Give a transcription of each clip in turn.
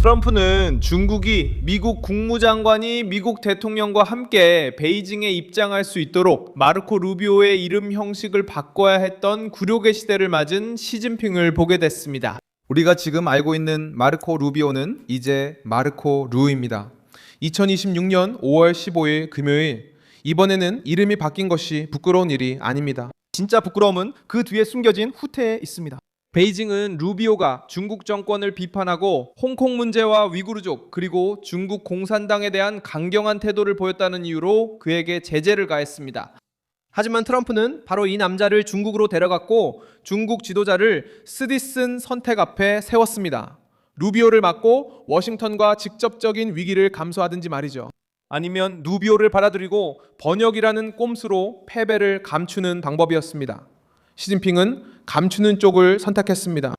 트럼프는 중국이 미국 국무장관이 미국 대통령과 함께 베이징에 입장할 수 있도록 마르코 루비오의 이름 형식을 바꿔야 했던 굴욕의 시대를 맞은 시진핑을 보게 됐습니다. 우리가 지금 알고 있는 마르코 루비오는 이제 마르코 루입니다. 2026년 5월 15일 금요일, 이번에는 이름이 바뀐 것이 부끄러운 일이 아닙니다. 진짜 부끄러움은 그 뒤에 숨겨진 후퇴에 있습니다. 베이징은 루비오가 중국 정권을 비판하고 홍콩 문제와 위구르족 그리고 중국 공산당에 대한 강경한 태도를 보였다는 이유로 그에게 제재를 가했습니다. 하지만 트럼프는 바로 이 남자를 중국으로 데려갔고 중국 지도자를 쓰디쓴 선택 앞에 세웠습니다. 루비오를 막고 워싱턴과 직접적인 위기를 감수하든지 말이죠. 아니면 루비오를 받아들이고 번역이라는 꼼수로 패배를 감추는 방법이었습니다. 시진핑은 감추는 쪽을 선택했습니다.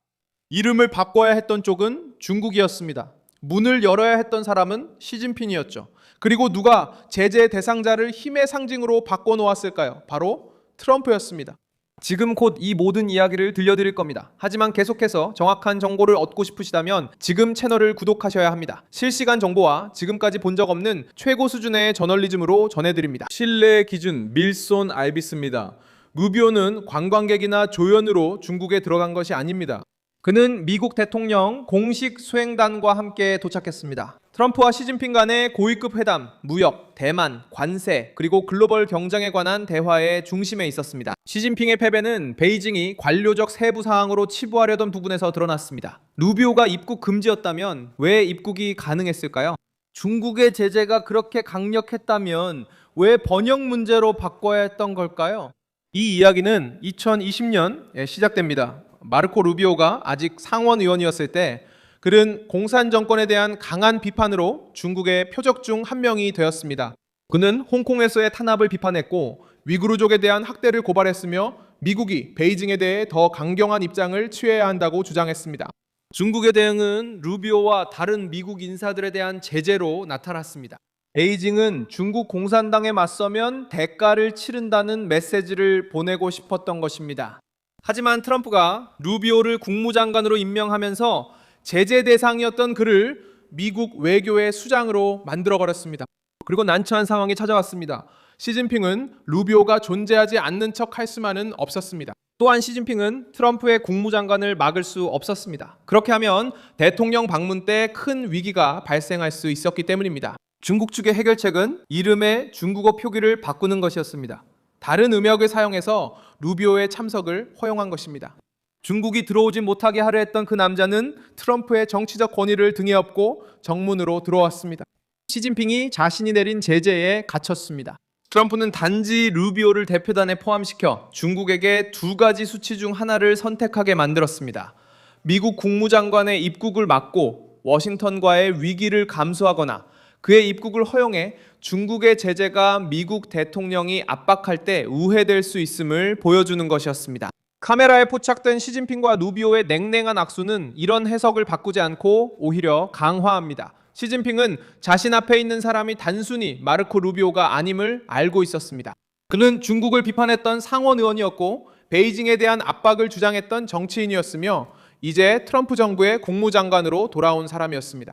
이름을 바꿔야 했던 쪽은 중국이었습니다. 문을 열어야 했던 사람은 시진핑이었죠. 그리고 누가 제재 대상자를 힘의 상징으로 바꿔놓았을까요? 바로 트럼프였습니다. 지금 곧 이 모든 이야기를 들려드릴 겁니다. 하지만 계속해서 정확한 정보를 얻고 싶으시다면 지금 채널을 구독하셔야 합니다. 실시간 정보와 지금까지 본 적 없는 최고 수준의 저널리즘으로 전해드립니다. 신뢰의 기준 밀손 알비스입니다. 루비오는 관광객이나 조연으로 중국에 들어간 것이 아닙니다. 그는 미국 대통령 공식 수행단과 함께 도착했습니다. 트럼프와 시진핑 간의 고위급 회담, 무역, 대만, 관세, 그리고 글로벌 경쟁에 관한 대화의 중심에 있었습니다. 시진핑의 패배는 베이징이 관료적 세부 사항으로 치부하려던 부분에서 드러났습니다. 루비오가 입국 금지였다면 왜 입국이 가능했을까요? 중국의 제재가 그렇게 강력했다면 왜 번역 문제로 바꿔야 했던 걸까요? 이 이야기는 2020년에 시작됩니다. 마르코 루비오가 아직 상원 의원이었을 때 그는 공산 정권에 대한 강한 비판으로 중국의 표적 중 한 명이 되었습니다. 그는 홍콩에서의 탄압을 비판했고 위구르족에 대한 학대를 고발했으며 미국이 베이징에 대해 더 강경한 입장을 취해야 한다고 주장했습니다. 중국의 대응은 루비오와 다른 미국 인사들에 대한 제재로 나타났습니다. 베이징은 중국 공산당에 맞서면 대가를 치른다는 메시지를 보내고 싶었던 것입니다. 하지만 트럼프가 루비오를 국무장관으로 임명하면서 제재 대상이었던 그를 미국 외교의 수장으로 만들어버렸습니다. 그리고 난처한 상황이 찾아왔습니다. 시진핑은 루비오가 존재하지 않는 척 할 수만은 없었습니다. 또한 시진핑은 트럼프의 국무장관을 막을 수 없었습니다. 그렇게 하면 대통령 방문 때 큰 위기가 발생할 수 있었기 때문입니다. 중국 측의 해결책은 이름의 중국어 표기를 바꾸는 것이었습니다. 다른 음역을 사용해서 루비오의 참석을 허용한 것입니다. 중국이 들어오지 못하게 하려 했던 그 남자는 트럼프의 정치적 권위를 등에 업고 정문으로 들어왔습니다. 시진핑이 자신이 내린 제재에 갇혔습니다. 트럼프는 단지 루비오를 대표단에 포함시켜 중국에게 두 가지 수치 중 하나를 선택하게 만들었습니다. 미국 국무장관의 입국을 막고 워싱턴과의 위기를 감수하거나 그의 입국을 허용해 중국의 제재가 미국 대통령이 압박할 때 우회될 수 있음을 보여주는 것이었습니다. 카메라에 포착된 시진핑과 루비오의 냉랭한 악수는 이런 해석을 바꾸지 않고 오히려 강화합니다. 시진핑은 자신 앞에 있는 사람이 단순히 마르코 루비오가 아님을 알고 있었습니다. 그는 중국을 비판했던 상원 의원이었고 베이징에 대한 압박을 주장했던 정치인이었으며 이제 트럼프 정부의 국무장관으로 돌아온 사람이었습니다.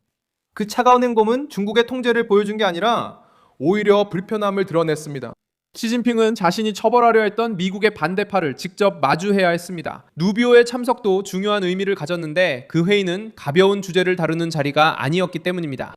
그 차가운 행동은 중국의 통제를 보여준 게 아니라 오히려 불편함을 드러냈습니다. 시진핑은 자신이 처벌하려 했던 미국의 반대파를 직접 마주해야 했습니다. 루비오의 참석도 중요한 의미를 가졌는데 그 회의는 가벼운 주제를 다루는 자리가 아니었기 때문입니다.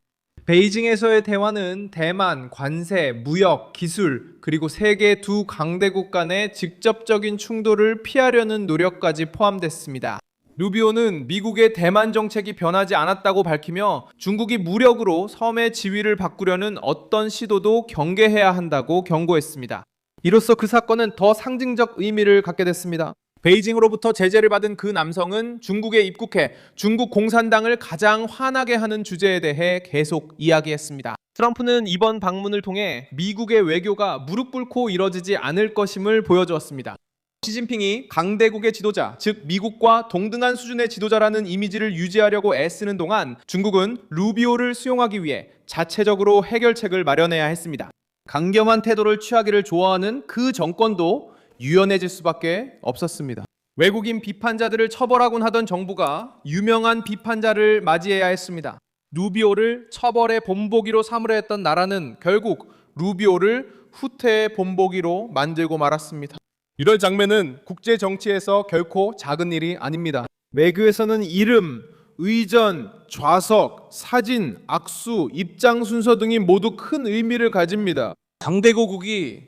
베이징에서의 대화는 대만, 관세, 무역, 기술, 그리고 세계 두 강대국 간의 직접적인 충돌을 피하려는 노력까지 포함됐습니다. 루비오는 미국의 대만 정책이 변하지 않았다고 밝히며 중국이 무력으로 섬의 지위를 바꾸려는 어떤 시도도 경계해야 한다고 경고했습니다. 이로써 그 사건은 더 상징적 의미를 갖게 됐습니다. 베이징으로부터 제재를 받은 그 남성은 중국에 입국해 중국 공산당을 가장 화나게 하는 주제에 대해 계속 이야기했습니다. 트럼프는 이번 방문을 통해 미국의 외교가 무릎 꿇고 이뤄지지 않을 것임을 보여주었습니다. 시진핑이 강대국의 지도자, 즉 미국과 동등한 수준의 지도자라는 이미지를 유지하려고 애쓰는 동안 중국은 루비오를 수용하기 위해 자체적으로 해결책을 마련해야 했습니다. 강경한 태도를 취하기를 좋아하는 그 정권도 유연해질 수밖에 없었습니다. 외국인 비판자들을 처벌하곤 하던 정부가 유명한 비판자를 맞이해야 했습니다. 루비오를 처벌의 본보기로 삼으려 했던 나라는 결국 루비오를 후퇴의 본보기로 만들고 말았습니다. 이런 장면은 국제 정치에서 결코 작은 일이 아닙니다. 외교에서는 이름, 의전, 좌석, 사진, 악수, 입장 순서 등이 모두 큰 의미를 가집니다. 상대국이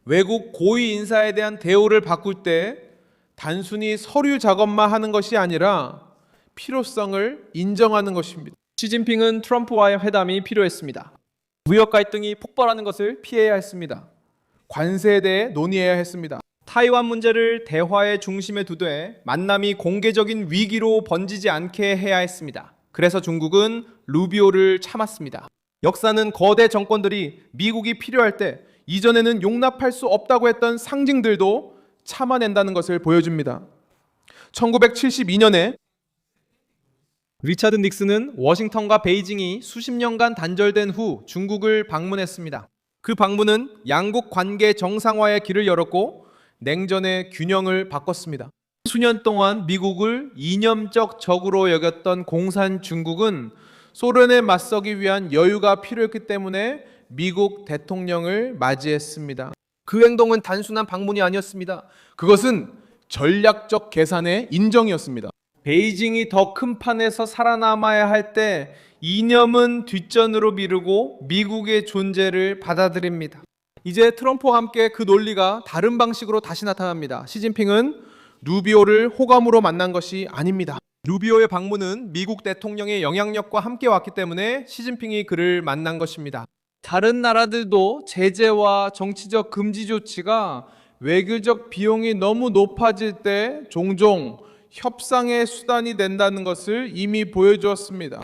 외국 고위 인사에 대한 대우를 바꿀 때 단순히 서류 작업만 하는 것이 아니라 필요성을 인정하는 것입니다. 시진핑은 트럼프와의 회담이 필요했습니다. 무역 갈등이 폭발하는 것을 피해야 했습니다. 관세에 대해 논의해야 했습니다. 타이완 문제를 대화의 중심에 두되 만남이 공개적인 위기로 번지지 않게 해야 했습니다. 그래서 중국은 루비오를 참았습니다. 역사는 거대 정권들이 미국이 필요할 때 이전에는 용납할 수 없다고 했던 상징들도 참아낸다는 것을 보여줍니다. 1972년에 리차드 닉슨은 워싱턴과 베이징이 수십 년간 단절된 후 중국을 방문했습니다. 그 방문은 양국 관계 정상화의 길을 열었고 냉전의 균형을 바꿨습니다. 수년 동안 미국을 이념적 적으로 여겼던 공산 중국은 소련에 맞서기 위한 여유가 필요했기 때문에 미국 대통령을 맞이했습니다. 그 행동은 단순한 방문이 아니었습니다. 그것은 전략적 계산의 인정이었습니다. 베이징이 더 큰 판에서 살아남아야 할 때 이념은 뒷전으로 미루고 미국의 존재를 받아들입니다. 이제 트럼프와 함께 그 논리가 다른 방식으로 다시 나타납니다. 시진핑은 루비오를 호감으로 만난 것이 아닙니다. 루비오의 방문은 미국 대통령의 영향력과 함께 왔기 때문에 시진핑이 그를 만난 것입니다. 다른 나라들도 제재와 정치적 금지 조치가 외교적 비용이 너무 높아질 때 종종 협상의 수단이 된다는 것을 이미 보여주었습니다.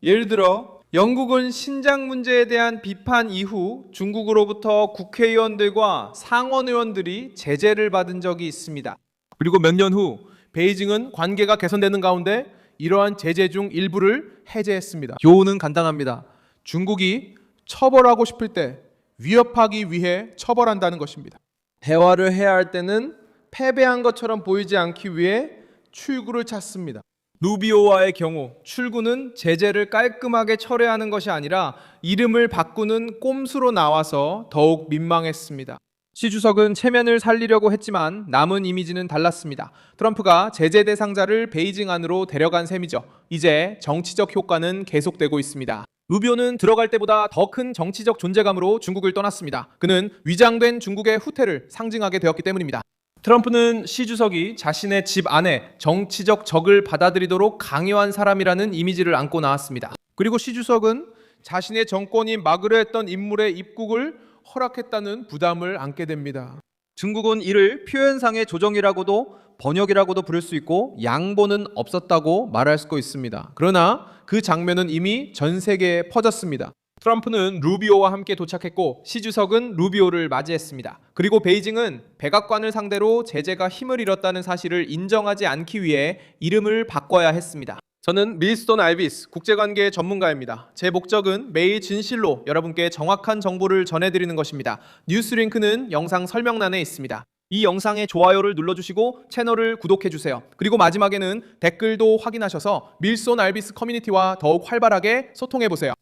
예를 들어 영국은 신장 문제에 대한 비판 이후 중국으로부터 국회의원들과 상원의원들이 제재를 받은 적이 있습니다. 그리고 몇 년 후 베이징은 관계가 개선되는 가운데 이러한 제재 중 일부를 해제했습니다. 교훈은 간단합니다. 중국이 처벌하고 싶을 때 위협하기 위해 처벌한다는 것입니다. 대화를 해야 할 때는 패배한 것처럼 보이지 않기 위해 출구를 찾습니다. 루비오와의 경우 출구는 제재를 깔끔하게 철회하는 것이 아니라 이름을 바꾸는 꼼수로 나와서 더욱 민망했습니다. 시 주석은 체면을 살리려고 했지만 남은 이미지는 달랐습니다. 트럼프가 제재 대상자를 베이징 안으로 데려간 셈이죠. 이제 정치적 효과는 계속되고 있습니다. 루비오는 들어갈 때보다 더 큰 정치적 존재감으로 중국을 떠났습니다. 그는 위장된 중국의 후퇴를 상징하게 되었기 때문입니다. 트럼프는 시 주석이 자신의 집 안에 정치적 적을 받아들이도록 강요한 사람이라는 이미지를 안고 나왔습니다. 그리고 시 주석은 자신의 정권이 막으려 했던 인물의 입국을 허락했다는 부담을 안게 됩니다. 중국은 이를 표현상의 조정이라고도 번역이라고도 부를 수 있고 양보는 없었다고 말할 수 있습니다. 그러나 그 장면은 이미 전 세계에 퍼졌습니다. 트럼프는 루비오와 함께 도착했고 시 주석은 루비오를 맞이했습니다. 그리고 베이징은 백악관을 상대로 제재가 힘을 잃었다는 사실을 인정하지 않기 위해 이름을 바꿔야 했습니다. 저는 밀스톤 알비스 국제관계 전문가입니다. 제 목적은 매일 진실로 여러분께 정확한 정보를 전해드리는 것입니다. 뉴스링크는 영상 설명란에 있습니다. 이 영상에 좋아요를 눌러주시고 채널을 구독해주세요. 그리고 마지막에는 댓글도 확인하셔서 밀스톤 알비스 커뮤니티와 더욱 활발하게 소통해보세요.